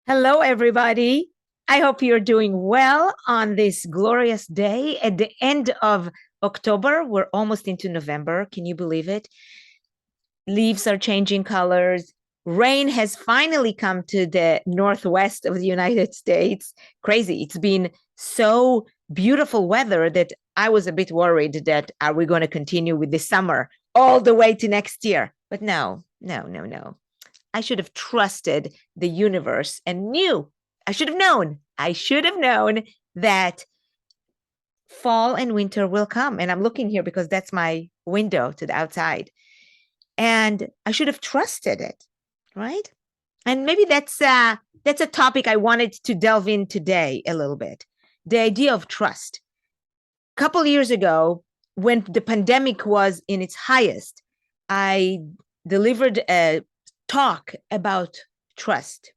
Hello, everybody. I hope you're doing well on this glorious day at the end of October. We're almost into November. Can you believe it? Leaves are changing colors. Rain has finally come to the northwest of the United States. Crazy. It's been so beautiful weather that I was a bit worried that are we going to continue with the summer all the way to next year? But no, no, no, no. I should have trusted the universe and knew. I should have known that fall and winter will come. And I'm looking here because that's my window to the outside. And I should have trusted it, right? And maybe that's a topic I wanted to delve in today a little bit. The idea of trust. A couple years ago, when the pandemic was in its highest, I delivered a talk about trust,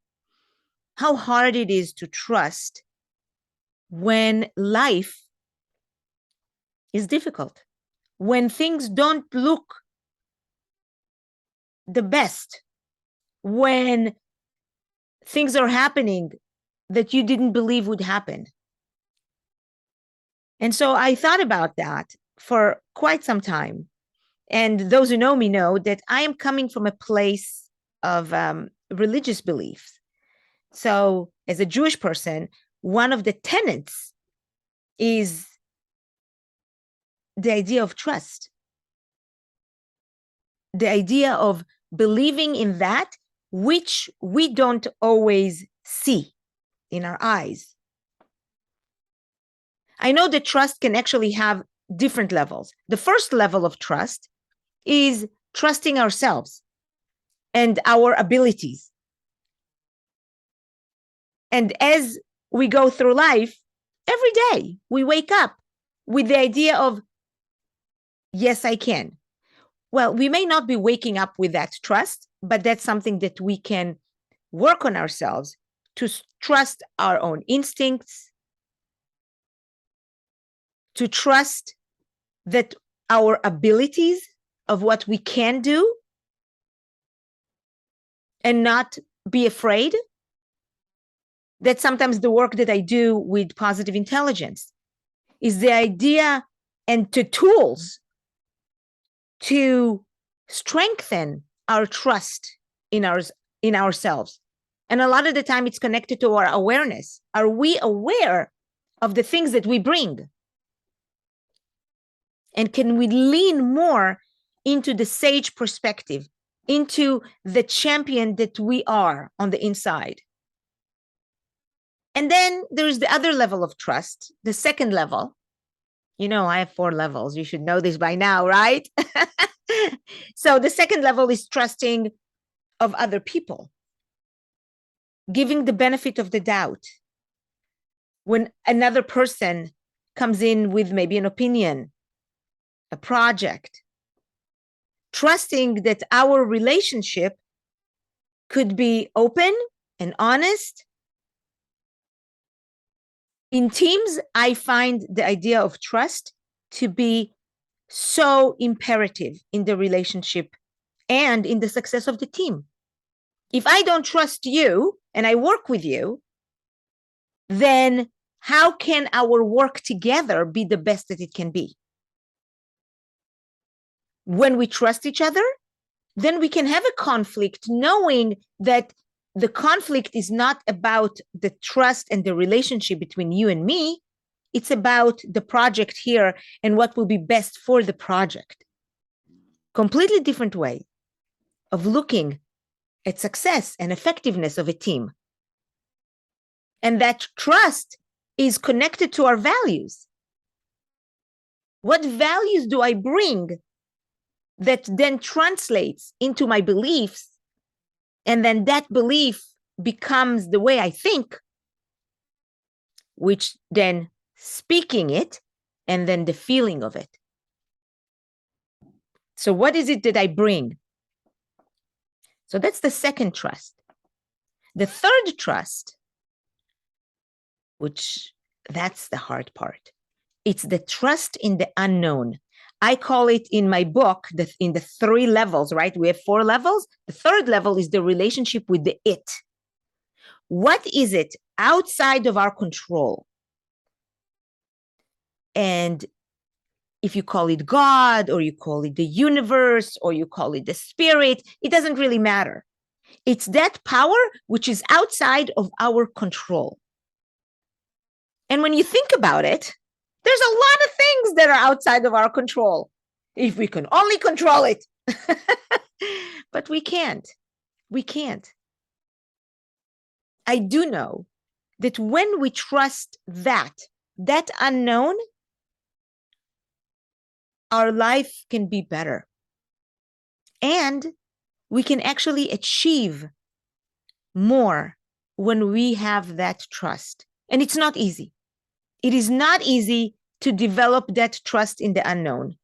how hard it is to trust when life is difficult, when things don't look the best, when things are happening that you didn't believe would happen. And so I thought about that for quite some time. And those who know me know that I am coming from a place of religious beliefs. So, as a Jewish person, one of the tenets is the idea of trust, the idea of believing in that which we don't always see in our eyes. I know that trust can actually have different levels. The first level of trust is trusting ourselves and our abilities. And as we go through life, every day we wake up with the idea of, yes, I can. Well, we may not be waking up with that trust, but that's something that we can work on ourselves to trust our own instincts, to trust that our abilities of what we can do and not be afraid. That sometimes the work that I do with positive intelligence is the idea and the tools to strengthen our trust in ourselves. And a lot of the time it's connected to our awareness. Are we aware of the things that we bring? And can we lean more into the sage perspective, into the champion that we are on the inside? And then there's the other level of trust, the second level. You know, I have 4 levels. You should know this by now, right? So the second level is trusting of other people, giving the benefit of the doubt. When another person comes in with maybe an opinion, a project, trusting that our relationship could be open and honest. In teams, I find the idea of trust to be so imperative in the relationship and in the success of the team. If I don't trust you and I work with you, then how can our work together be the best that it can be? When we trust each other, then we can have a conflict knowing that the conflict is not about the trust and the relationship between you and me. It's about the project here and what will be best for the project. Completely different way of looking at success and effectiveness of a team. And that trust is connected to our values. What values do I bring that then translates into my beliefs? And then that belief becomes the way I think, which then speaking it, and then the feeling of it. So what is it that I bring? So that's the second trust. The third trust, which that's the hard part. It's the trust in the unknown. I call it in my book, in the 3 levels, right? We have 4 levels. The third level is the relationship with the it. what is it outside of our control? And if you call it God, or you call it the universe, or you call it the spirit, it doesn't really matter. It's that power which is outside of our control. And when you think about it, there's a lot of things that are outside of our control. If we can only control it. But we can't. We can't. I do know that when we trust that unknown, our life can be better. And we can actually achieve more when we have that trust. And it's not easy. It is not easy to develop that trust in the unknown.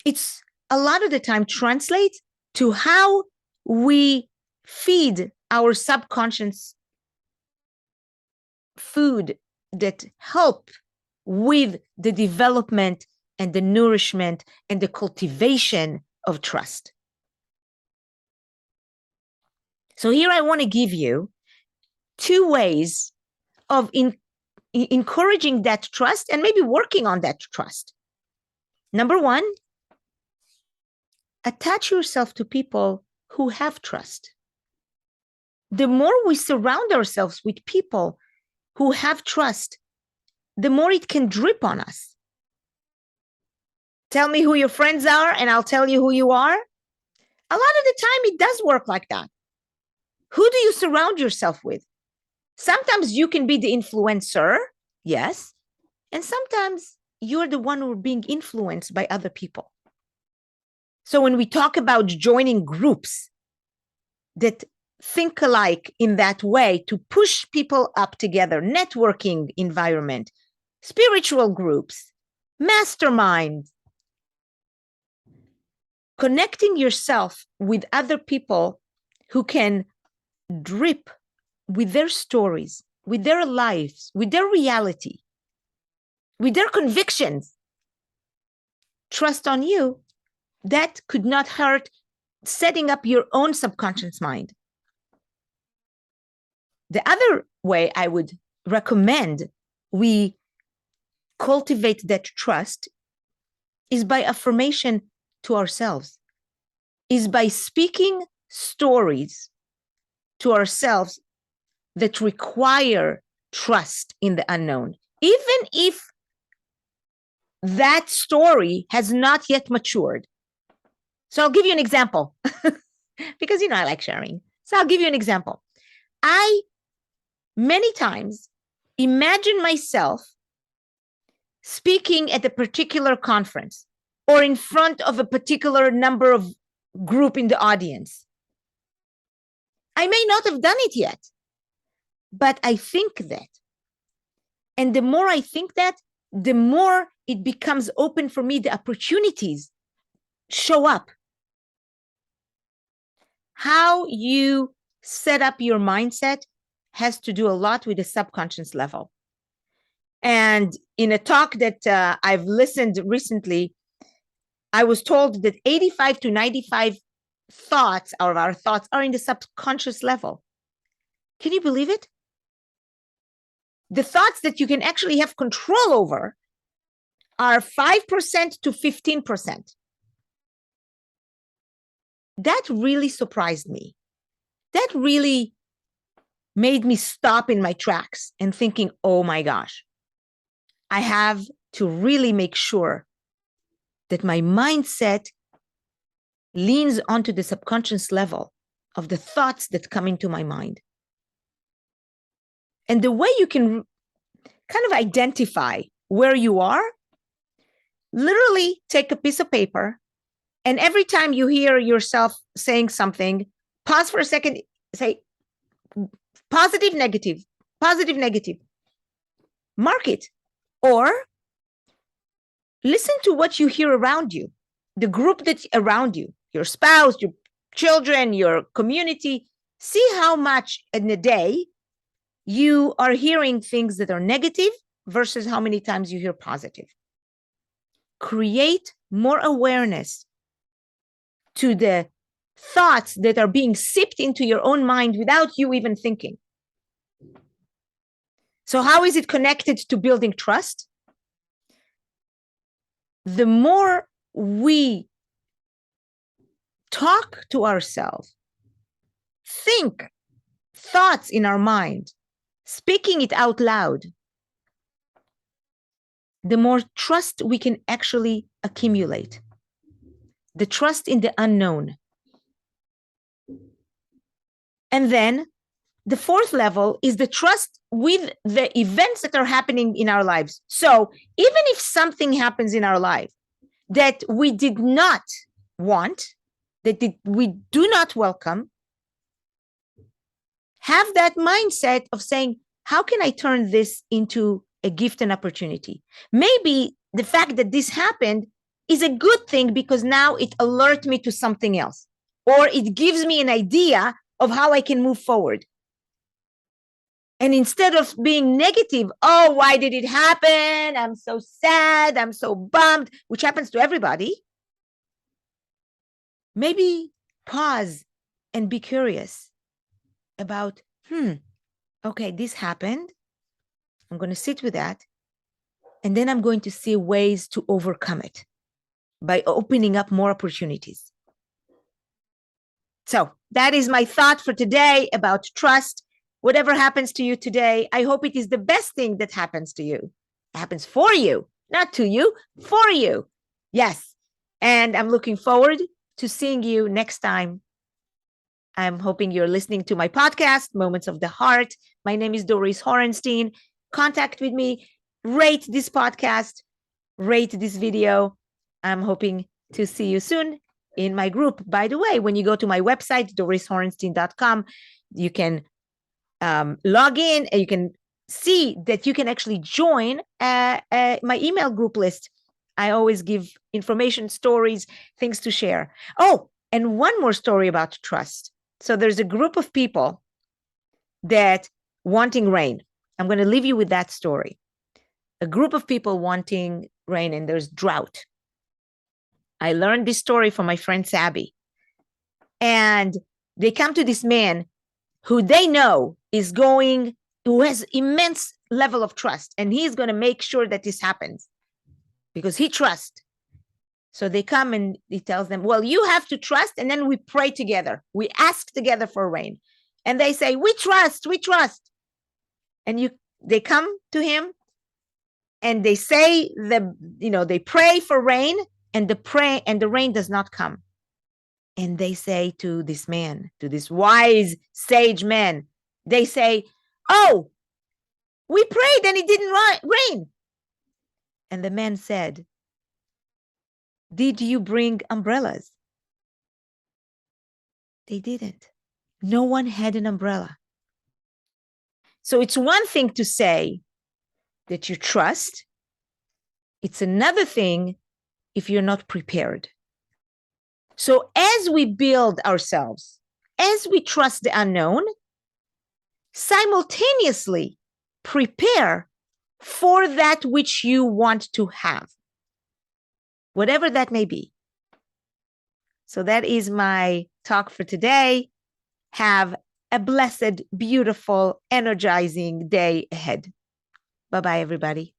It's a lot of the time translates to how we feed our subconscious food that help with the development and the nourishment and the cultivation of trust. So here I want to give you 2 ways of encouraging that trust and maybe working on that trust. Number 1, attach yourself to people who have trust. The more we surround ourselves with people who have trust, the more it can drip on us. Tell me who your friends are, and I'll tell you who you are. A lot of the time, it does work like that. Who do you surround yourself with? Sometimes you can be the influencer, yes, and sometimes you're the one who's being influenced by other people. So when we talk about joining groups that think alike in that way to push people up together, networking environment, spiritual groups, mastermind, connecting yourself with other people who can drip with their stories, with their lives, with their reality, with their convictions, trust on you, that could not hurt setting up your own subconscious mind. The other way I would recommend we cultivate that trust is by affirmation to ourselves, is by speaking stories to ourselves that require trust in the unknown, even if that story has not yet matured. So I'll give you an example because, I like sharing. So I'll give you an example. I many times imagine myself speaking at a particular conference or in front of a particular number of group in the audience. I may not have done it yet, but I think that. And the more I think that, the more it becomes open for me, the opportunities show up. How you set up your mindset has to do a lot with the subconscious level. And in a talk that I've listened recently, I was told that 85 to 95 thoughts of our thoughts are in the subconscious level. Can you believe it? The thoughts that you can actually have control over are 5% to 15%. That really surprised me. That really made me stop in my tracks and thinking, oh my gosh, I have to really make sure that my mindset leans onto the subconscious level of the thoughts that come into my mind. And the way you can kind of identify where you are, literally take a piece of paper, and every time you hear yourself saying something, pause for a second, say positive, negative, positive, negative. Mark it. Or listen to what you hear around you, the group that's around you, your spouse, your children, your community. See how much in a day you are hearing things that are negative versus how many times you hear positive. Create more awareness to the thoughts that are being sipped into your own mind without you even thinking. So how is it connected to building trust? The more we talk to ourselves, think thoughts in our mind, speaking it out loud, the more trust we can actually accumulate. The trust in the unknown. And then the fourth level is the trust with the events that are happening in our lives. So even if something happens in our life that we did not want, we do not welcome, have that mindset of saying, how can I turn this into a gift and opportunity? Maybe the fact that this happened is a good thing because now it alerts me to something else, or it gives me an idea of how I can move forward. And instead of being negative, oh, why did it happen? I'm so sad. I'm so bummed, which happens to everybody. Maybe pause and be curious about, okay, this happened. I'm going to sit with that. And then I'm going to see ways to overcome it by opening up more opportunities. So that is my thought for today about trust. Whatever happens to you today, I hope it is the best thing that happens to you. It happens for you, not to you, for you. Yes. And I'm looking forward to seeing you next time. I'm hoping you're listening to my podcast, Moments of the Heart. My name is Dorice Horenstein. Contact with me, rate this podcast, rate this video. I'm hoping to see you soon in my group. By the way, when you go to my website, doricehorenstein.com, you can log in and you can see that you can actually join my email group list. I always give information, stories, things to share. Oh, and one more story about trust. So there's a group of people that wanting rain. I'm going to leave you with that story. A group of people wanting rain and there's drought. I learned this story from my friend Sabby. And they come to this man who they know who has immense level of trust. And he's going to make sure that this happens because he trusts. So they come and he tells them, well, you have to trust. And then we pray together. We ask together for rain. And they say, we trust. And they come to him and they say they pray for rain and the rain does not come. And they say to this man, to this wise sage man, they say, oh, we prayed and it didn't rain. And the man said, did you bring umbrellas? They didn't. No one had an umbrella. So it's one thing to say that you trust. It's another thing if you're not prepared. So as we build ourselves, as we trust the unknown, simultaneously prepare for that which you want to have, whatever that may be. So that is my talk for today. Have a blessed, beautiful, energizing day ahead. Bye-bye, everybody.